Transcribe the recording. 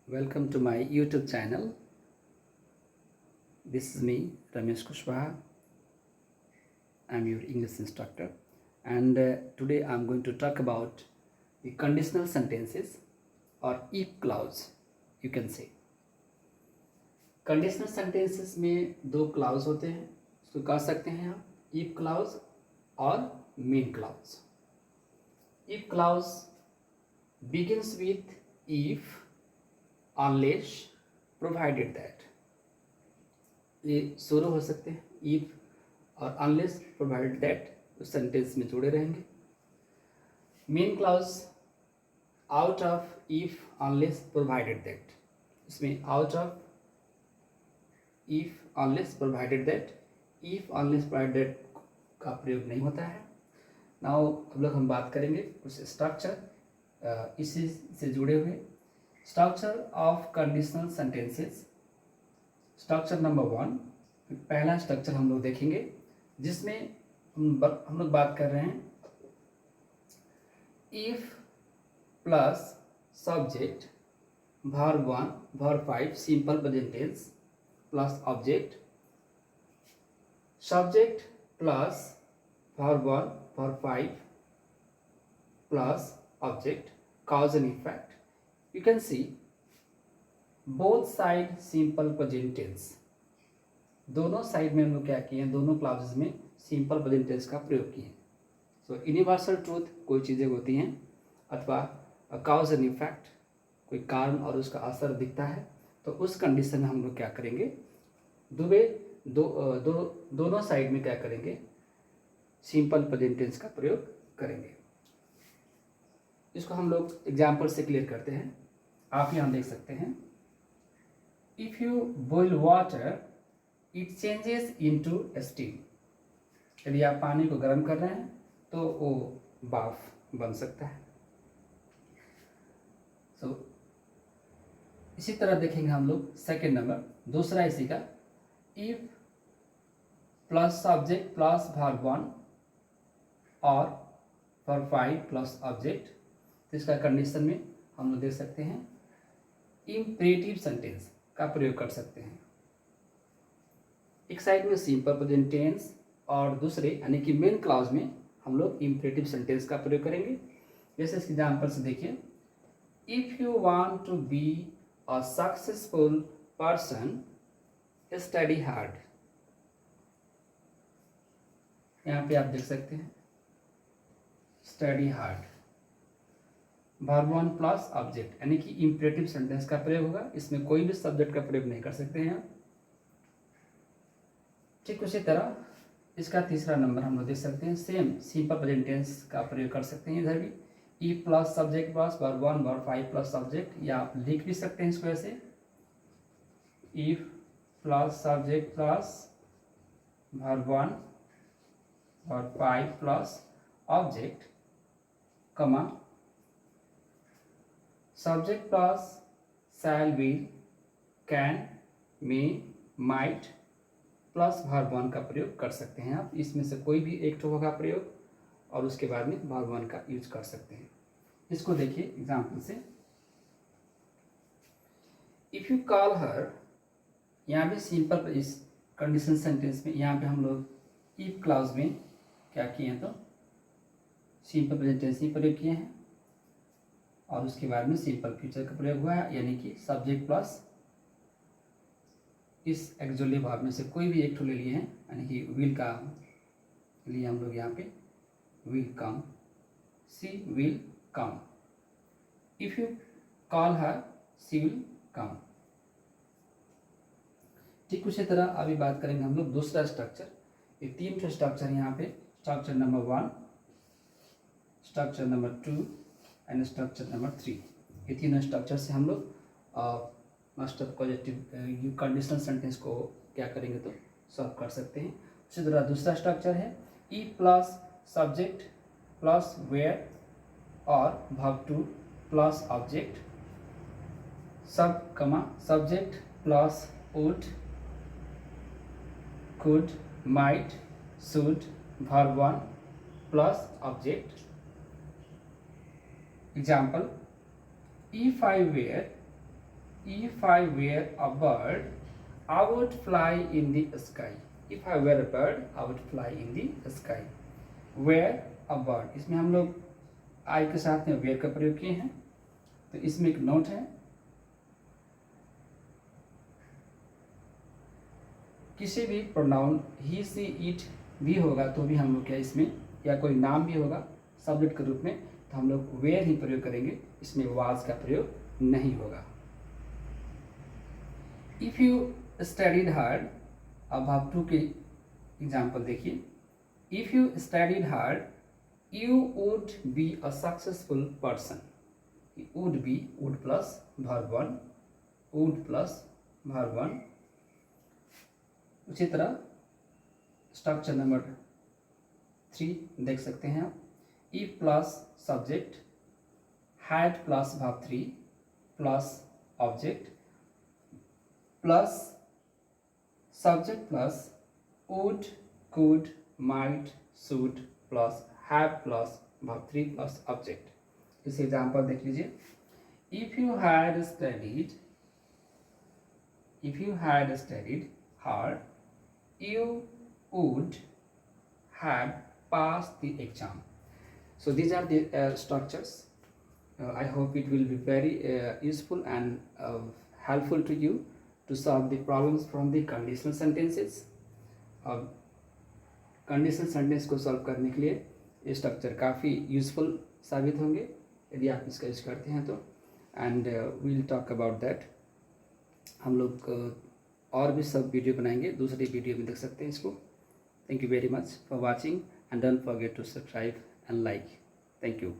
Welcome to my YouTube channel. This is me, Ramesh Kushwaha. I'm your English instructor, and today I'm going to talk about the conditional sentences or if clause, you can say. Conditional sentences में दो clause होते हैं, उसको कह सकते हैं आप if clause और main clause. If clause begins with if, unless, provided that. ये शुरू हो सकते हैं इफ और अनलेस प्रोवाइडेड दैट उस सेंटेंस में जुड़े रहेंगे. Main clause out of if unless provided that, इसमें out of if unless provided that, if unless provided का प्रयोग नहीं होता है. नाउ अब लोग हम बात करेंगे कुछ स्ट्रक्चर इसी से जुड़े हुए. Structure of conditional sentences. Structure number 1, पहला स्ट्रक्चर हम लोग देखेंगे जिसमें हम लोग बात कर रहे हैं if plus subject verb 1 verb 5 simple present tens plus object, subject plus verb 1 verb 5 plus object, cause and effect. You can see both side simple present tense. दोनों साइड में हम लोग क्या किए हैं, दोनों क्लाउजेस में सिंपल प्रेजेंट टेंस का प्रयोग किए. सो यूनिवर्सल ट्रूथ कोई चीज़ें होती हैं अथवा काउज एंड इफेक्ट कोई कारण और उसका असर दिखता है, तो उस कंडीशन में हम लोग क्या करेंगे, दोनों साइड में क्या करेंगे, सिंपल प्रेजेंट टेंस का प्रयोग करेंगे. इसको हम लोग एग्जाम्पल से क्लियर करते हैं. आप यहाँ देख सकते हैं if you boil water it changes into steam. यदि आप पानी को गर्म कर रहे हैं तो वो भाप बन सकता है. सो इसी तरह देखेंगे हम लोग सेकेंड नंबर, दूसरा इसी का if plus subject plus verb 1 और वर्ब 5 प्लस ऑब्जेक्ट. तो इसका कंडीशन में हम लोग देख सकते हैं इम्परेटिव सेंटेंस का प्रयोग कर सकते हैं. एक साइड में सिंपल प्रेजेंट टेंस और दूसरे यानी कि मेन क्लाउज में हम लोग इम्परेटिव सेंटेंस का प्रयोग करेंगे. जैसे इसके एग्जाम्पल से देखिए if you want to be a successful person study hard. यहाँ पे आप देख सकते हैं study hard, verb 1 plus object यानी कि इम्परेटिव सेंटेंस का प्रयोग होगा. इसमें कोई भी सब्जेक्ट का प्रयोग नहीं कर सकते हैं. ठीक उसी तरह इसका तीसरा नंबर हम लोग देख सकते हैं सेम सिंपल प्रेजेंट टेंस का प्रयोग कर सकते हैं. इधर भी ई plus subject plus verb 1 verb 5 plus subject, या आप लिख भी सकते हैं इसको ऐसे if plus subject plus verb 1 verb 5 plus object comma subject plus shall will can may might plus verb 1 का प्रयोग कर सकते हैं. आप इसमें से कोई भी एक ठो होगा प्रयोग और उसके बाद में वर्ब 1 का यूज कर सकते हैं. इसको देखिए एग्जाम्पल से इफ़ यू कॉल हर. यहाँ भी सिंपल इस कंडीशन सेंटेंस में यहाँ पे हम लोग इफ क्लाउज में क्या किए हैं, तो सिंपल प्रेजेंट टेंस ही प्रयोग किए हैं और उसके बाद में सिंपल फ्यूचर का प्रयोग हुआ है, यानी कि सब्जेक्ट प्लस इस एक्सुअली वर्ब में से कोई भी एक ठो ले लिए हैं, यानी कि विल का लिए हम लोग यहाँ पे will come, she will come. If you call her she will come. ठीक उसी तरह अभी बात करेंगे हम लोग दूसरा स्ट्रक्चर. ये तीन ठो स्ट्रक्चर यहाँ पे, structure number 1, structure number 2 and structure number 3. ये तीनों स्ट्रक्चर से हम लोग must of positive conditional sentence को क्या करेंगे तो सॉल्व कर सकते हैं. उसी तरह दूसरा स्ट्रक्चर है E plus subject plus were और वर्ब 2 प्लस ऑब्जेक्ट, सब comma subject plus would could might should verb 1 plus object. Example, if I were If I were a bird, I would fly in the sky. If I were a bird, I would fly in the sky. Were a bird, इसमें हम लोग I के साथ में were का प्रयोग किए हैं। तो इसमें एक नोट है, किसी भी प्रोनाउन ही सी इट भी होगा तो भी हम लोग क्या इसमें, या कोई नाम भी होगा सब्जेक्ट के रूप में, तो हम लोग वेयर ही प्रयोग करेंगे, इसमें वाज का प्रयोग नहीं होगा। इफ़ यू स्टडीड हार्ड, अब भाग 2 के एग्जाम्पल देखिए। If you studied hard you would be a successful person. Would be, would plus verb 1, would plus verb 1। उसी तरह स्ट्रक्चर नंबर 3 देख सकते हैं आप। If plus subject, had plus verb 3 plus object plus subject plus would, could, might, should plus have plus verb 3 plus object. इस example देख लीजिए। If you had studied, if you had studied hard you would have passed the exam. So these are the structures. I hope it will be very useful and helpful to you to solve the problems from the conditional sentences. Conditional sentence को solve करने के लिए ये structure काफ़ी useful साबित होंगे यदि आप इसका यूज करते हैं तो। And we'll talk about that. हम लोग और भी सब वीडियो बनाएंगे, दूसरी वीडियो में देख सकते हैं इसको। Thank you very much for watching and don't forget to subscribe and like. Thank you.